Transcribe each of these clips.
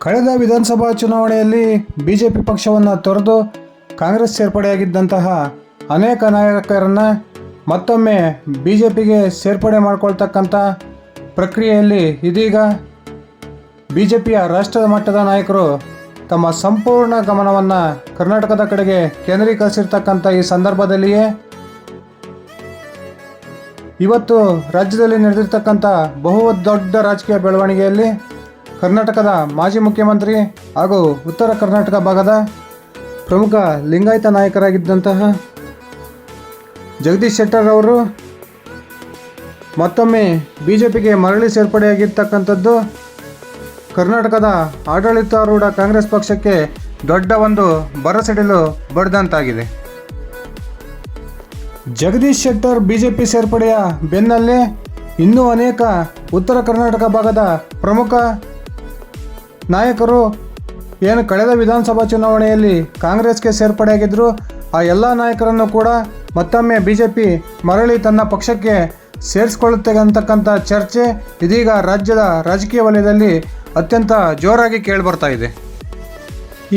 ಕಳೆದ ವಿಧಾನಸಭಾ ಚುನಾವಣೆಯಲ್ಲಿ ಬಿಜೆಪಿ ಪಕ್ಷವನ್ನು ತೊರೆದು ಕಾಂಗ್ರೆಸ್ ಸೇರ್ಪಡೆಯಾಗಿದ್ದಂತಹ ಅನೇಕ ನಾಯಕರನ್ನು ಮತ್ತೊಮ್ಮೆ ಬಿಜೆಪಿಗೆ ಸೇರ್ಪಡೆ ಮಾಡಿಕೊಳ್ತಕ್ಕಂಥ ಪ್ರಕ್ರಿಯೆಯಲ್ಲಿ ಇದೀಗ ಬಿಜೆಪಿಯ ರಾಷ್ಟ್ರದ ಮಟ್ಟದ ನಾಯಕರು ತಮ್ಮ ಸಂಪೂರ್ಣ ಗಮನವನ್ನು ಕರ್ನಾಟಕದ ಕಡೆಗೆ ಕೇಂದ್ರೀಕರಿಸಿರ್ತಕ್ಕಂಥ ಈ ಸಂದರ್ಭದಲ್ಲಿಯೇ ಇವತ್ತು ರಾಜ್ಯದಲ್ಲಿ ನಡೆದಿರ್ತಕ್ಕಂಥ ಬಹು ದೊಡ್ಡ ರಾಜಕೀಯ ಬೆಳವಣಿಗೆಯಲ್ಲಿ ಕರ್ನಾಟಕದ ಮಾಜಿ ಮುಖ್ಯಮಂತ್ರಿ ಹಾಗೂ ಉತ್ತರ ಕರ್ನಾಟಕ ಭಾಗದ ಪ್ರಮುಖ ಲಿಂಗಾಯತ ನಾಯಕರಾಗಿದ್ದಂತಹ ಜಗದೀಶ್ ಶೆಟ್ಟರ್ ಅವರು ಮತ್ತೊಮ್ಮೆ ಬಿಜೆಪಿಗೆ ಮರಳಿ ಸೇರ್ಪಡೆಯಾಗಿರ್ತಕ್ಕಂಥದ್ದು ಕರ್ನಾಟಕದ ಆಡಳಿತಾರೂಢ ಕಾಂಗ್ರೆಸ್ ಪಕ್ಷಕ್ಕೆ ದೊಡ್ಡ ಒಂದು ಬರಸಿಡಿಲು ಬಡಿದಂತಾಗಿದೆ. ಜಗದೀಶ್ ಶೆಟ್ಟರ್ ಬಿಜೆಪಿ ಸೇರ್ಪಡೆಯ ಬೆನ್ನಲ್ಲೇ ಇನ್ನೂ ಅನೇಕ ಉತ್ತರ ಕರ್ನಾಟಕ ಭಾಗದ ಪ್ರಮುಖ ನಾಯಕರು ಏನು ಕಳೆದ ವಿಧಾನಸಭಾ ಚುನಾವಣೆಯಲ್ಲಿ ಕಾಂಗ್ರೆಸ್ಗೆ ಸೇರ್ಪಡೆಯಾಗಿದ್ದರು ಆ ಎಲ್ಲ ನಾಯಕರನ್ನು ಕೂಡ ಮತ್ತೊಮ್ಮೆ ಬಿಜೆಪಿ ಮರಳಿ ತನ್ನ ಪಕ್ಷಕ್ಕೆ ಸೇರಿಸ್ಕೊಳ್ಳುತ್ತೆ ಅಂತಕ್ಕಂಥ ಚರ್ಚೆ ಇದೀಗ ರಾಜ್ಯದ ರಾಜಕೀಯ ವಲಯದಲ್ಲಿ ಅತ್ಯಂತ ಜೋರಾಗಿ ಕೇಳಿಬರ್ತಾ ಇದೆ.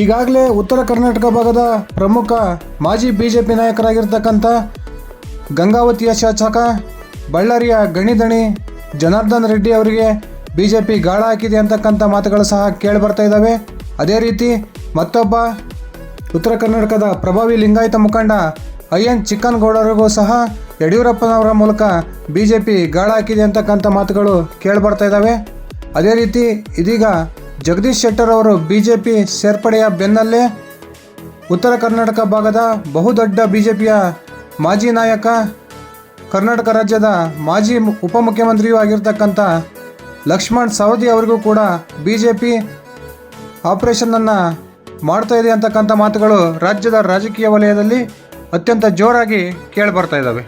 ಈಗಾಗಲೇ ಉತ್ತರ ಕರ್ನಾಟಕ ಭಾಗದ ಪ್ರಮುಖ ಮಾಜಿ ಬಿಜೆಪಿ ನಾಯಕರಾಗಿರ್ತಕ್ಕಂಥ ಗಂಗಾವತಿಯ ಶಾಸಕ ಬಳ್ಳಾರಿಯ ಗಣಿದಣಿ ಜನಾರ್ದನ್ ರೆಡ್ಡಿ ಅವರಿಗೆ ಬಿಜೆಪಿ ಗಾಳ ಹಾಕಿದೆ ಅಂತಕ್ಕಂಥ ಮಾತುಗಳು ಸಹ ಕೇಳಿಬರ್ತಾ ಇದ್ದಾವೆ. ಅದೇ ರೀತಿ ಮತ್ತೊಬ್ಬ ಉತ್ತರ ಕರ್ನಾಟಕದ ಪ್ರಭಾವಿ ಲಿಂಗಾಯತ ಮುಖಂಡ ಐಎನ್ ಚಿಕ್ಕನಗೌಡರಿಗೂ ಸಹ ಯಡಿಯೂರಪ್ಪನವರ ಮೂಲಕ ಬಿಜೆಪಿ ಗಾಳ ಹಾಕಿದೆ ಅಂತಕ್ಕಂಥ ಮಾತುಗಳು ಕೇಳಿಬರ್ತಾ ಇದ್ದಾವೆ. ಅದೇ ರೀತಿ ಇದೀಗ ಜಗದೀಶ್ ಶೆಟ್ಟರ್ ಅವರು ಬಿಜೆಪಿ ಸೇರ್ಪಡೆಯ ಬೆನ್ನಲ್ಲೇ ಉತ್ತರ ಕರ್ನಾಟಕ ಭಾಗದ ಬಹುದೊಡ್ಡ ಬಿಜೆಪಿಯ ಮಾಜಿ ನಾಯಕ ಕರ್ನಾಟಕ ರಾಜ್ಯದ ಮಾಜಿ ಉಪಮುಖ್ಯಮಂತ್ರಿಯೂ ಆಗಿರ್ತಕ್ಕಂಥ ಲಕ್ಷ್ಮಣ್ ಸವದಿ ಅವರಿಗೂ ಕೂಡ ಬಿಜೆಪಿ ಆಪರೇಷನನ್ನು ಮಾಡ್ತಾ ಇದೆ ಅಂತಕ್ಕಂಥ ಮಾತುಗಳು ರಾಜ್ಯದ ರಾಜಕೀಯ ವಲಯದಲ್ಲಿ ಅತ್ಯಂತ ಜೋರಾಗಿ ಕೇಳಿಬರ್ತಾ ಇದ್ದಾವೆ.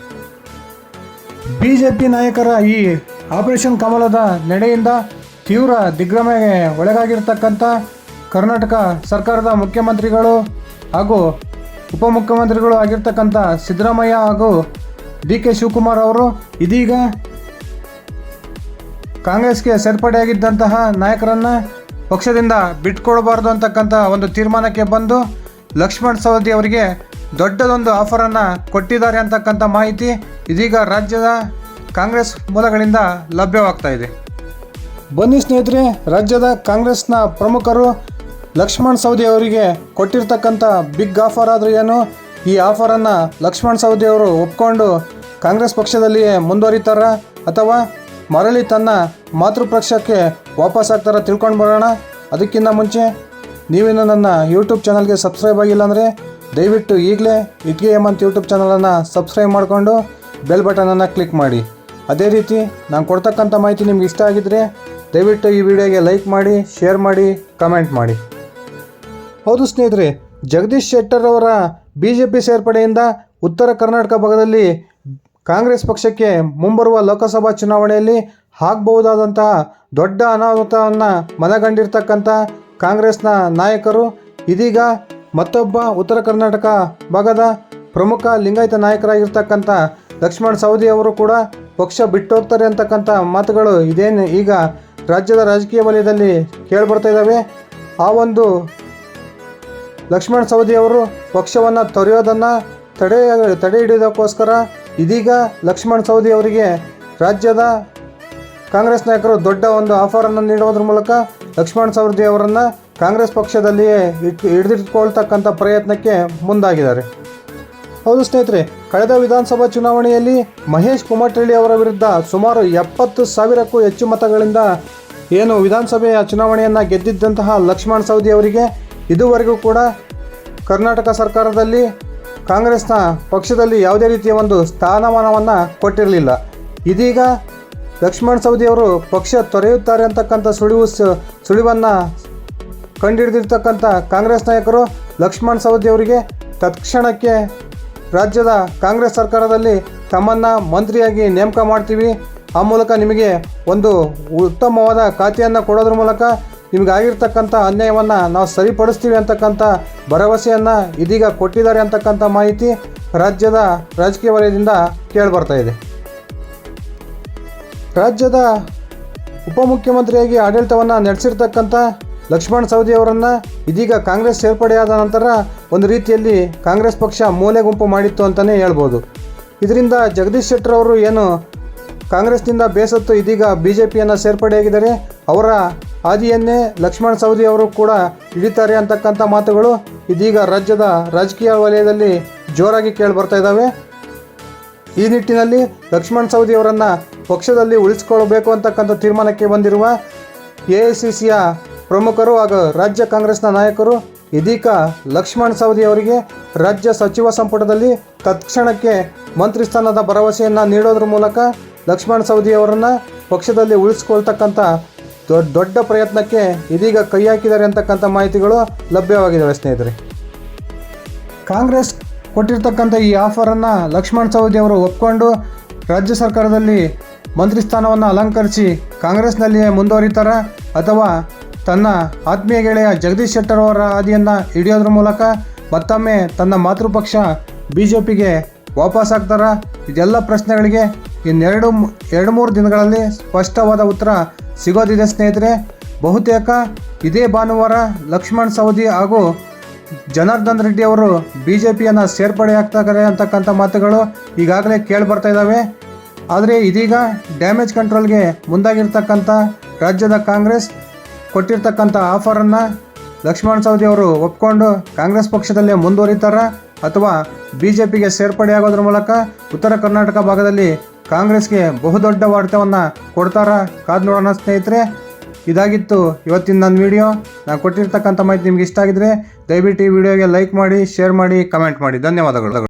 ಬಿಜೆಪಿ ನಾಯಕರ ಈ ಆಪರೇಷನ್ ಕಮಲದ ನಡೆಯಿಂದ ತೀವ್ರ ದಿಗ್ಭ್ರಮೆಗೆ ಒಳಗಾಗಿರ್ತಕ್ಕಂಥ ಕರ್ನಾಟಕ ಸರ್ಕಾರದ ಮುಖ್ಯಮಂತ್ರಿಗಳು ಹಾಗೂ ಉಪಮುಖ್ಯಮಂತ್ರಿಗಳು ಆಗಿರ್ತಕ್ಕಂಥ ಸಿದ್ದರಾಮಯ್ಯ ಹಾಗೂ ಡಿ.ಕೆ. ಶಿವಕುಮಾರ್ ಅವರು ಇದೀಗ ಕಾಂಗ್ರೆಸ್ಗೆ ಸೇರ್ಪಡೆಯಾಗಿದ್ದಂತಹ ನಾಯಕರನ್ನು ಪಕ್ಷದಿಂದ ಬಿಟ್ಕೊಡಬಾರ್ದು ಅಂತಕ್ಕಂಥ ಒಂದು ತೀರ್ಮಾನಕ್ಕೆ ಬಂದು ಲಕ್ಷ್ಮಣ್ ಸವದಿ ಅವರಿಗೆ ದೊಡ್ಡದೊಂದು ಆಫರನ್ನು ಕೊಟ್ಟಿದ್ದಾರೆ ಅಂತಕ್ಕಂಥ ಮಾಹಿತಿ ಇದೀಗ ರಾಜ್ಯದ ಕಾಂಗ್ರೆಸ್ ಮೂಲಗಳಿಂದ ಲಭ್ಯವಾಗ್ತಾ ಇದೆ. ಬನ್ನಿ ಸ್ನೇಹಿತರೆ, ರಾಜ್ಯದ ಕಾಂಗ್ರೆಸ್ನ ಪ್ರಮುಖರು ಲಕ್ಷ್ಮಣ್ ಸವದಿ ಅವರಿಗೆ ಕೊಟ್ಟಿರ್ತಕ್ಕಂಥ ಬಿಗ್ ಆಫರ್ ಆದರೂ ಏನು, ಈ ಆಫರನ್ನು ಲಕ್ಷ್ಮಣ್ ಸವದಿ ಅವರು ಒಪ್ಕೊಂಡು ಕಾಂಗ್ರೆಸ್ ಪಕ್ಷದಲ್ಲಿಯೇ ಮುಂದುವರಿತಾರ ಅಥವಾ ಮರಳಿ ತನ್ನ ಮಾತೃಪಕ್ಷಕ್ಕೆ ವಾಪಸ್ ಆಗ್ತಾರ ತಿಳ್ಕೊಂಡು ಬರೋಣ. ಅದಕ್ಕಿಂತ ಮುಂಚೆ ನೀವಿನ್ನು ನನ್ನ ಯೂಟ್ಯೂಬ್ ಚಾನಲ್ಗೆ ಸಬ್ಸ್ಕ್ರೈಬ್ ಆಗಿಲ್ಲ ಅಂದರೆ ದಯವಿಟ್ಟು ಈಗಲೇ ಇಟ್ಗೆ ಹೇಮಂತ್ ಯೂಟ್ಯೂಬ್ ಚಾನಲನ್ನು ಸಬ್ಸ್ಕ್ರೈಬ್ ಮಾಡಿಕೊಂಡು ಬೆಲ್ ಬಟನನ್ನು ಕ್ಲಿಕ್ ಮಾಡಿ. ಅದೇ ರೀತಿ ನಾನು ಕೊಡ್ತಕ್ಕಂಥ ಮಾಹಿತಿ ನಿಮ್ಗೆ ಇಷ್ಟ ಆಗಿದ್ದರೆ ದಯವಿಟ್ಟು ಈ ವಿಡಿಯೋಗೆ ಲೈಕ್ ಮಾಡಿ, ಶೇರ್ ಮಾಡಿ, ಕಮೆಂಟ್ ಮಾಡಿ. ಹೌದು ಸ್ನೇಹಿತರೆ, ಜಗದೀಶ್ ಶೆಟ್ಟರ್ ಅವರ ಬಿಜೆಪಿ ಸೇರ್ಪಡೆಯಿಂದ ಉತ್ತರ ಕರ್ನಾಟಕ ಭಾಗದಲ್ಲಿ ಕಾಂಗ್ರೆಸ್ ಪಕ್ಷಕ್ಕೆ ಮುಂಬರುವ ಲೋಕಸಭಾ ಚುನಾವಣೆಯಲ್ಲಿ ಆಗಬಹುದಾದಂತಹ ದೊಡ್ಡ ಅನಾಹುತವನ್ನು ಮನಗಂಡಿರ್ತಕ್ಕಂಥ ಕಾಂಗ್ರೆಸ್ನ ನಾಯಕರು ಇದೀಗ ಮತ್ತೊಬ್ಬ ಉತ್ತರ ಕರ್ನಾಟಕ ಭಾಗದ ಪ್ರಮುಖ ಲಿಂಗಾಯತ ನಾಯಕರಾಗಿರ್ತಕ್ಕಂಥ ಲಕ್ಷ್ಮಣ್ ಸವದಿ ಅವರು ಕೂಡ ಪಕ್ಷ ಬಿಟ್ಟೋಗ್ತಾರೆ ಅಂತಕ್ಕಂಥ ಮಾತುಗಳು ಇದೇನು ಈಗ ರಾಜ್ಯದ ರಾಜಕೀಯ ವಲಯದಲ್ಲಿ ಕೇಳಿಬರ್ತಾ ಇದ್ದಾವೆ. ಆ ಒಂದು ಲಕ್ಷ್ಮಣ್ ಸವದಿ ಅವರು ಪಕ್ಷವನ್ನು ತೊರೆಯೋದನ್ನು ತಡೆ ಹಿಡಿಯೋದಕ್ಕೋಸ್ಕರ ಇದೀಗ ಲಕ್ಷ್ಮಣ್ ಸವದಿ ಅವರಿಗೆ ರಾಜ್ಯದ ಕಾಂಗ್ರೆಸ್ ನಾಯಕರು ದೊಡ್ಡ ಒಂದು ಆಫರನ್ನು ನೀಡುವುದರ ಮೂಲಕ ಲಕ್ಷ್ಮಣ್ ಸವದಿ ಅವರನ್ನು ಕಾಂಗ್ರೆಸ್ ಪಕ್ಷದಲ್ಲಿಯೇ ಹಿಡಿದಿಟ್ಕೊಳ್ತಕ್ಕಂಥ ಪ್ರಯತ್ನಕ್ಕೆ ಮುಂದಾಗಿದ್ದಾರೆ. ಹೌದು ಸ್ನೇಹಿತರೆ, ಕಳೆದ ವಿಧಾನಸಭಾ ಚುನಾವಣೆಯಲ್ಲಿ ಮಹೇಶ್ ಕುಮಟಳ್ಳಿ ಅವರ ವಿರುದ್ಧ ಸುಮಾರು 70,000ಕ್ಕೂ ಹೆಚ್ಚು ಮತಗಳಿಂದ ಏನು ವಿಧಾನಸಭೆಯ ಚುನಾವಣೆಯನ್ನು ಗೆದ್ದಿದ್ದಂತಹ ಲಕ್ಷ್ಮಣ್ ಸವದಿ ಅವರಿಗೆ ಇದುವರೆಗೂ ಕೂಡ ಕರ್ನಾಟಕ ಸರ್ಕಾರದಲ್ಲಿ ಕಾಂಗ್ರೆಸ್ನ ಪಕ್ಷದಲ್ಲಿ ಯಾವುದೇ ರೀತಿಯ ಒಂದು ಸ್ಥಾನಮಾನವನ್ನು ಕೊಟ್ಟಿರಲಿಲ್ಲ. ಇದೀಗ ಲಕ್ಷ್ಮಣ್ ಸವದಿ ಅವರು ಪಕ್ಷ ತೊರೆಯುತ್ತಾರೆ ಅಂತಕ್ಕಂಥ ಸುಳಿವನ್ನು ಕಂಡುಹಿಡಿದಿರ್ತಕ್ಕಂಥ ಕಾಂಗ್ರೆಸ್ ನಾಯಕರು ಲಕ್ಷ್ಮಣ್ ಸವದಿ ಅವರಿಗೆ ತತ್ಕ್ಷಣಕ್ಕೆ ರಾಜ್ಯದ ಕಾಂಗ್ರೆಸ್ ಸರ್ಕಾರದಲ್ಲಿ ತಮ್ಮನ್ನು ಮಂತ್ರಿಯಾಗಿ ನೇಮಕ ಮಾಡ್ತೀವಿ, ಆ ಮೂಲಕ ನಿಮಗೆ ಒಂದು ಉತ್ತಮವಾದ ಖಾತೆಯನ್ನು ಕೊಡೋದ್ರ ಮೂಲಕ ನಿಮಗೆ ಆಗಿರ್ತಕ್ಕಂಥ ಅನ್ಯಾಯವನ್ನು ನಾವು ಸರಿಪಡಿಸ್ತೀವಿ ಅಂತಕ್ಕಂಥ ಭರವಸೆಯನ್ನು ಇದೀಗ ಕೊಟ್ಟಿದ್ದಾರೆ ಅಂತಕ್ಕಂಥ ಮಾಹಿತಿ ರಾಜ್ಯದ ರಾಜಕೀಯ ವಲಯದಿಂದ ಕೇಳಿಬರ್ತಾ ಇದೆ. ರಾಜ್ಯದ ಉಪಮುಖ್ಯಮಂತ್ರಿಯಾಗಿ ಆಡಳಿತವನ್ನು ನಡೆಸಿರ್ತಕ್ಕಂಥ ಲಕ್ಷ್ಮಣ್ ಸವದಿ ಅವರನ್ನು ಇದೀಗ ಕಾಂಗ್ರೆಸ್ ಸೇರ್ಪಡೆಯಾದ ನಂತರ ಒಂದು ರೀತಿಯಲ್ಲಿ ಕಾಂಗ್ರೆಸ್ ಪಕ್ಷ ಮೂಲೆ ಗುಂಪು ಮಾಡಿತ್ತು ಅಂತಲೇ ಹೇಳ್ಬೋದು. ಇದರಿಂದ ಜಗದೀಶ್ ಶೆಟ್ಟರ್ ಅವರು ಏನು ಕಾಂಗ್ರೆಸ್ನಿಂದ ಬೇಸತ್ತು ಇದೀಗ BJPಯನ್ನು ಸೇರ್ಪಡೆಯಾಗಿದ್ದಾರೆ, ಅವರ ಹಾದಿಯನ್ನೇ ಲಕ್ಷ್ಮಣ್ ಸವದಿ ಅವರು ಕೂಡ ಹಿಡಿತಾರೆ ಅಂತಕ್ಕಂಥ ಮಾತುಗಳು ಇದೀಗ ರಾಜ್ಯದ ರಾಜಕೀಯ ವಲಯದಲ್ಲಿ ಜೋರಾಗಿ ಕೇಳಿ ಬರ್ತಾ ಇದ್ದಾವೆ. ಈ ನಿಟ್ಟಿನಲ್ಲಿ ಲಕ್ಷ್ಮಣ್ ಸವದಿ ಅವರನ್ನು ಪಕ್ಷದಲ್ಲಿ ಉಳಿಸಿಕೊಳ್ಳಬೇಕು ಅಂತಕ್ಕಂಥ ತೀರ್ಮಾನಕ್ಕೆ ಬಂದಿರುವ AICCಯ ಪ್ರಮುಖರು ಹಾಗೂ ರಾಜ್ಯ ಕಾಂಗ್ರೆಸ್ನ ನಾಯಕರು ಇದೀಗ ಲಕ್ಷ್ಮಣ್ ಸವದಿ ಅವರಿಗೆ ರಾಜ್ಯ ಸಚಿವ ಸಂಪುಟದಲ್ಲಿ ತತ್ಕ್ಷಣಕ್ಕೆ ಮಂತ್ರಿ ಸ್ಥಾನದ ಭರವಸೆಯನ್ನು ನೀಡೋದ್ರ ಮೂಲಕ ಲಕ್ಷ್ಮಣ್ ಸವದಿ ಅವರನ್ನು ಪಕ್ಷದಲ್ಲಿ ಉಳಿಸ್ಕೊಳ್ತಕ್ಕಂಥ ದೊಡ್ಡ ಪ್ರಯತ್ನಕ್ಕೆ ಇದೀಗ ಕೈ ಹಾಕಿದ್ದಾರೆ ಅಂತಕ್ಕಂಥ ಮಾಹಿತಿಗಳು ಲಭ್ಯವಾಗಿದ್ದಾವೆ ಸ್ನೇಹಿತರೆ. ಕಾಂಗ್ರೆಸ್ ಕೊಟ್ಟಿರ್ತಕ್ಕಂಥ ಈ ಆಫರನ್ನು ಲಕ್ಷ್ಮಣ್ ಸವದಿ ಅವರು ಒಪ್ಕೊಂಡು ರಾಜ್ಯ ಸರ್ಕಾರದಲ್ಲಿ ಮಂತ್ರಿ ಸ್ಥಾನವನ್ನು ಅಲಂಕರಿಸಿ ಕಾಂಗ್ರೆಸ್ನಲ್ಲಿಯೇ ಮುಂದುವರಿತಾರ ಅಥವಾ ತನ್ನ ಆತ್ಮೀಯ ಗೆಳೆಯ ಜಗದೀಶ್ ಶೆಟ್ಟರ್ ಅವರ ಹಾದಿಯನ್ನು ಹಿಡಿಯೋದ್ರ ಮೂಲಕ ಮತ್ತೊಮ್ಮೆ ತನ್ನ ಮಾತೃಪಕ್ಷ BJPಗೆ ವಾಪಸ್ ಆಗ್ತಾರ? ಇದೆಲ್ಲ ಪ್ರಶ್ನೆಗಳಿಗೆ ಇನ್ನೆರಡು ಮೂರು ದಿನಗಳಲ್ಲಿ ಸ್ಪಷ್ಟವಾದ ಉತ್ತರ ಸಿಗೋದಿದೆ ಸ್ನೇಹಿತರೆ. ಬಹುತೇಕ ಇದೇ ಭಾನುವಾರ ಲಕ್ಷ್ಮಣ್ ಸವದಿ ಹಾಗೂ ಜನಾರ್ದನ್ ರೆಡ್ಡಿ ಅವರು BJPಯನ್ನು ಸೇರ್ಪಡೆಯಾಗ್ತಾರೆ ಅಂತಕ್ಕಂಥ ಮಾತುಗಳು ಈಗಾಗಲೇ ಕೇಳಿ ಬರ್ತಾ ಇದ್ದಾವೆ. ಆದರೆ ಇದೀಗ ಡ್ಯಾಮೇಜ್ ಕಂಟ್ರೋಲ್ಗೆ ಮುಂದಾಗಿರ್ತಕ್ಕಂಥ ರಾಜ್ಯದ ಕಾಂಗ್ರೆಸ್ ಕೊಟ್ಟಿರ್ತಕ್ಕಂಥ ಆಫರನ್ನು ಲಕ್ಷ್ಮಣ್ ಸವದಿ ಅವರು ಒಪ್ಕೊಂಡು ಕಾಂಗ್ರೆಸ್ ಪಕ್ಷದಲ್ಲೇ ಮುಂದುವರಿತಾರ ಅಥವಾ BJPಗೆ ಸೇರ್ಪಡೆಯಾಗೋದ್ರ ಮೂಲಕ ಉತ್ತರ ಕರ್ನಾಟಕ ಭಾಗದಲ್ಲಿ ಕಾಂಗ್ರೆಸ್ಗೆ ಬಹುದೊಡ್ಡ ವಾರ್ತೆಯನ್ನು ಕೊಡ್ತಾರಾ? ಕಾದು ನೋಡೋಣ ಸ್ನೇಹಿತರೆ. ಇದಾಗಿತ್ತು ಇವತ್ತಿನ ನನ್ನ ವಿಡಿಯೋ. ನಾನು ಕೊಟ್ಟಿರ್ತಕ್ಕಂಥ ಮಾಹಿತಿ ನಿಮ್ಗೆ ಇಷ್ಟ ಆಗಿದ್ರೆ ದಯವಿಟ್ಟು ಈ ವಿಡಿಯೋಗೆ ಲೈಕ್ ಮಾಡಿ, ಶೇರ್ ಮಾಡಿ, ಕಮೆಂಟ್ ಮಾಡಿ. ಧನ್ಯವಾದಗಳು.